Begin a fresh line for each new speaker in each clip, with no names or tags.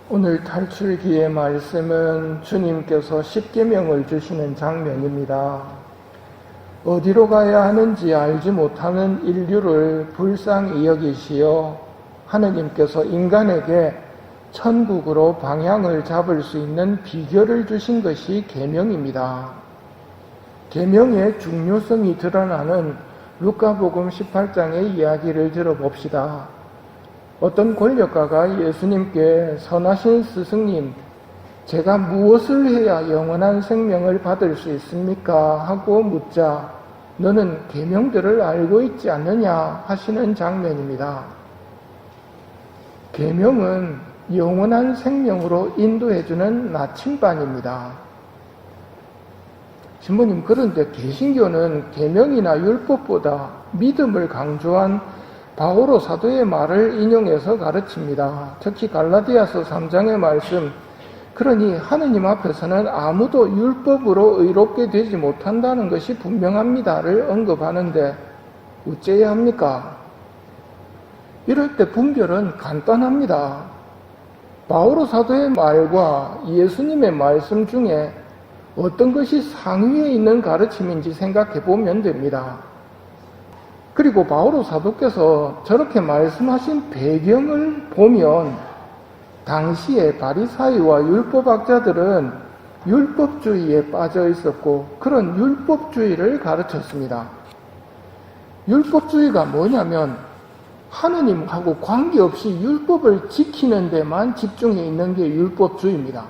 오늘 탈출기의 말씀은 주님께서 십계명을 주시는 장면입니다. 어디로 가야 하는지 알지 못하는 인류를 불쌍히 여기시어 하느님께서 인간에게 천국으로 방향을 잡을 수 있는 비결을 주신 것이 계명입니다. 계명의 중요성이 드러나는 루카복음 18장의 이야기를 들어봅시다. 어떤 권력가가 예수님께 선하신 스승님, 제가 무엇을 해야 영원한 생명을 받을 수 있습니까? 하고 묻자 너는 계명들을 알고 있지 않느냐 하시는 장면입니다. 계명은 영원한 생명으로 인도해주는 나침반입니다. 신부님, 그런데 개신교는 계명이나 율법보다 믿음을 강조한 바오로 사도의 말을 인용해서 가르칩니다. 특히 갈라디아서 3장의 말씀, 그러니 하느님 앞에서는 아무도 율법으로 의롭게 되지 못한다는 것이 분명합니다를 언급하는데 어째야 합니까? 이럴 때 분별은 간단합니다. 바오로 사도의 말과 예수님의 말씀 중에 어떤 것이 상위에 있는 가르침인지 생각해 보면 됩니다. 그리고 바오로 사도께서 저렇게 말씀하신 배경을 보면 당시에 바리사이와 율법학자들은 율법주의에 빠져 있었고 그런 율법주의를 가르쳤습니다. 율법주의가 뭐냐면 하느님하고 관계없이 율법을 지키는 데만 집중해 있는 게 율법주의입니다.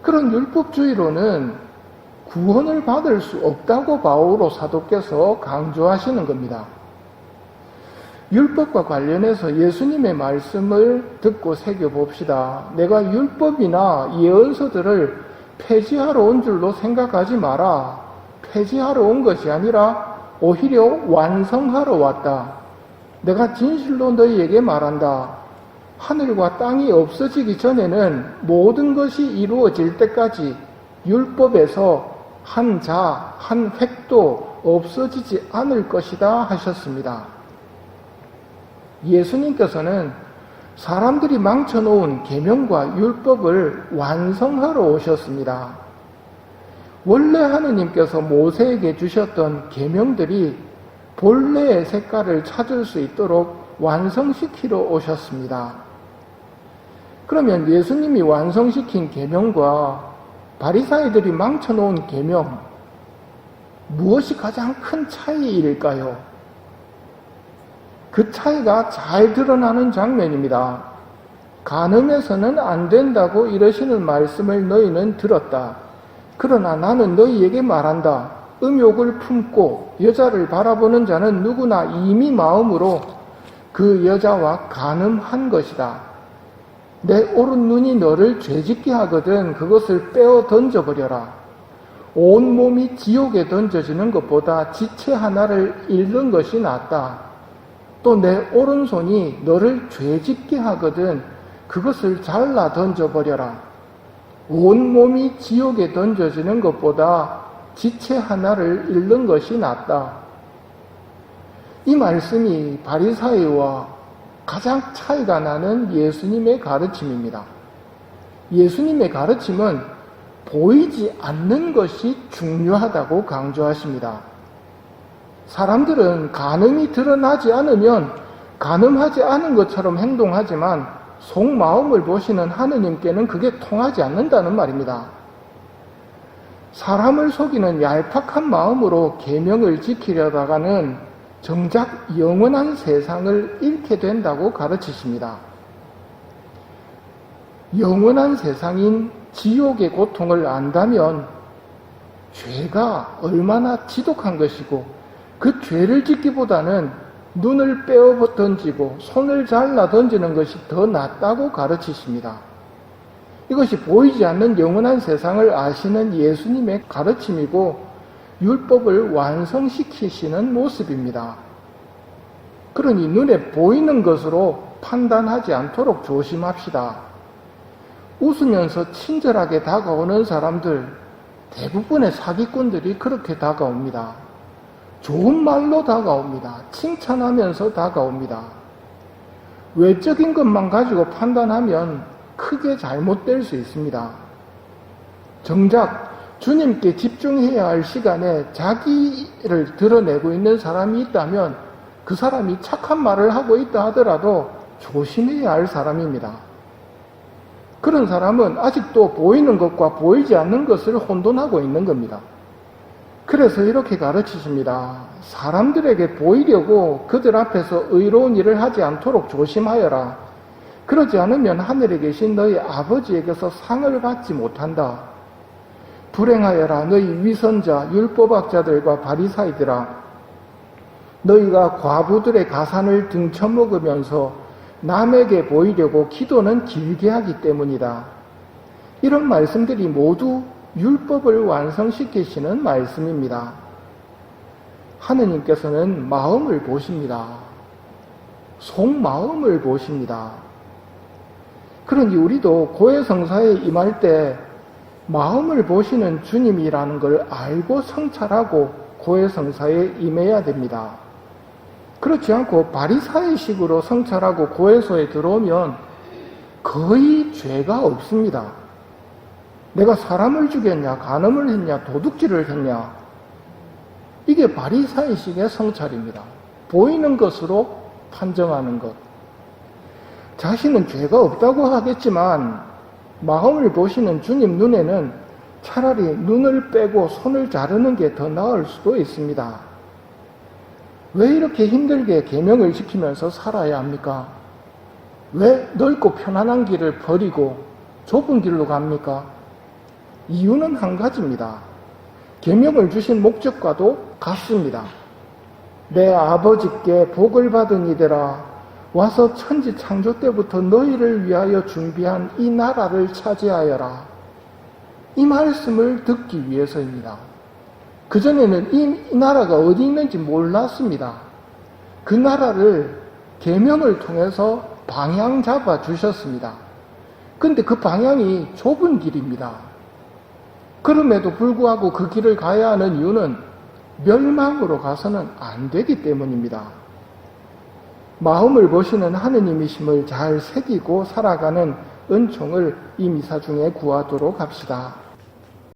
그런 율법주의로는 구원을 받을 수 없다고 바오로 사도께서 강조하시는 겁니다. 율법과 관련해서 예수님의 말씀을 듣고 새겨봅시다. 내가 율법이나 예언서들을 폐지하러 온 줄로 생각하지 마라. 폐지하러 온 것이 아니라 오히려 완성하러 왔다. 내가 진실로 너희에게 말한다. 하늘과 땅이 없어지기 전에는 모든 것이 이루어질 때까지 율법에서 한 자, 한 획도 없어지지 않을 것이다 하셨습니다. 예수님께서는 사람들이 망쳐놓은 계명과 율법을 완성하러 오셨습니다. 원래 하느님께서 모세에게 주셨던 계명들이 본래의 색깔을 찾을 수 있도록 완성시키러 오셨습니다. 그러면 예수님이 완성시킨 계명과 바리사이들이 망쳐놓은 계명, 무엇이 가장 큰 차이일까요? 그 차이가 잘 드러나는 장면입니다. 간음해서는 안 된다고 이러시는 말씀을 너희는 들었다. 그러나 나는 너희에게 말한다. 음욕을 품고 여자를 바라보는 자는 누구나 이미 마음으로 그 여자와 간음한 것이다. 내 오른 눈이 너를 죄짓게 하거든 그것을 빼어 던져버려라. 온 몸이 지옥에 던져지는 것보다 지체 하나를 잃는 것이 낫다. 또 내 오른손이 너를 죄짓게 하거든 그것을 잘라 던져버려라. 온 몸이 지옥에 던져지는 것보다 지체 하나를 잃는 것이 낫다. 이 말씀이 바리사이와 가장 차이가 나는 예수님의 가르침입니다. 예수님의 가르침은 보이지 않는 것이 중요하다고 강조하십니다. 사람들은 간음이 드러나지 않으면 간음하지 않은 것처럼 행동하지만 속마음을 보시는 하느님께는 그게 통하지 않는다는 말입니다. 사람을 속이는 얄팍한 마음으로 계명을 지키려다가는 정작 영원한 세상을 잃게 된다고 가르치십니다. 영원한 세상인 지옥의 고통을 안다면 죄가 얼마나 지독한 것이고 그 죄를 짓기보다는 눈을 빼어 던지고 손을 잘라 던지는 것이 더 낫다고 가르치십니다. 이것이 보이지 않는 영원한 세상을 아시는 예수님의 가르침이고 율법을 완성시키시는 모습입니다. 그러니 눈에 보이는 것으로 판단하지 않도록 조심합시다. 웃으면서 친절하게 다가오는 사람들, 대부분의 사기꾼들이 그렇게 다가옵니다. 좋은 말로 다가옵니다. 칭찬하면서 다가옵니다. 외적인 것만 가지고 판단하면 크게 잘못될 수 있습니다. 정작 주님께 집중해야 할 시간에 자기를 드러내고 있는 사람이 있다면 그 사람이 착한 말을 하고 있다 하더라도 조심해야 할 사람입니다. 그런 사람은 아직도 보이는 것과 보이지 않는 것을 혼돈하고 있는 겁니다. 그래서 이렇게 가르치십니다. 사람들에게 보이려고 그들 앞에서 의로운 일을 하지 않도록 조심하여라. 그러지 않으면 하늘에 계신 너희 아버지에게서 상을 받지 못한다. 불행하여라 너희 위선자 율법학자들과 바리사이들아. 너희가 과부들의 가산을 등쳐먹으면서 남에게 보이려고 기도는 길게 하기 때문이다. 이런 말씀들이 모두 율법을 완성시키시는 말씀입니다. 하느님께서는 마음을 보십니다. 속마음을 보십니다. 그러니 우리도 고해성사에 임할 때 마음을 보시는 주님이라는 걸 알고 성찰하고 고해성사에 임해야 됩니다. 그렇지 않고 바리사이식으로 성찰하고 고해소에 들어오면 거의 죄가 없습니다. 내가 사람을 죽였냐, 간음을 했냐, 도둑질을 했냐, 이게 바리사이식의 성찰입니다. 보이는 것으로 판정하는 것. 자신은 죄가 없다고 하겠지만 마음을 보시는 주님 눈에는 차라리 눈을 빼고 손을 자르는 게 더 나을 수도 있습니다. 왜 이렇게 힘들게 계명을 지키면서 살아야 합니까? 왜 넓고 편안한 길을 버리고 좁은 길로 갑니까? 이유는 한 가지입니다. 계명을 주신 목적과도 같습니다. 내 아버지께 복을 받은 이들아, 와서 천지 창조 때부터 너희를 위하여 준비한 이 나라를 차지하여라. 이 말씀을 듣기 위해서입니다. 그전에는 이 나라가 어디 있는지 몰랐습니다. 그 나라를 계명을 통해서 방향 잡아 주셨습니다. 근데 그 방향이 좁은 길입니다. 그럼에도 불구하고 그 길을 가야 하는 이유는 멸망으로 가서는 안 되기 때문입니다. 마음을 보시는 하느님이심을 잘 새기고 살아가는 은총을 이 미사 중에 구하도록 합시다.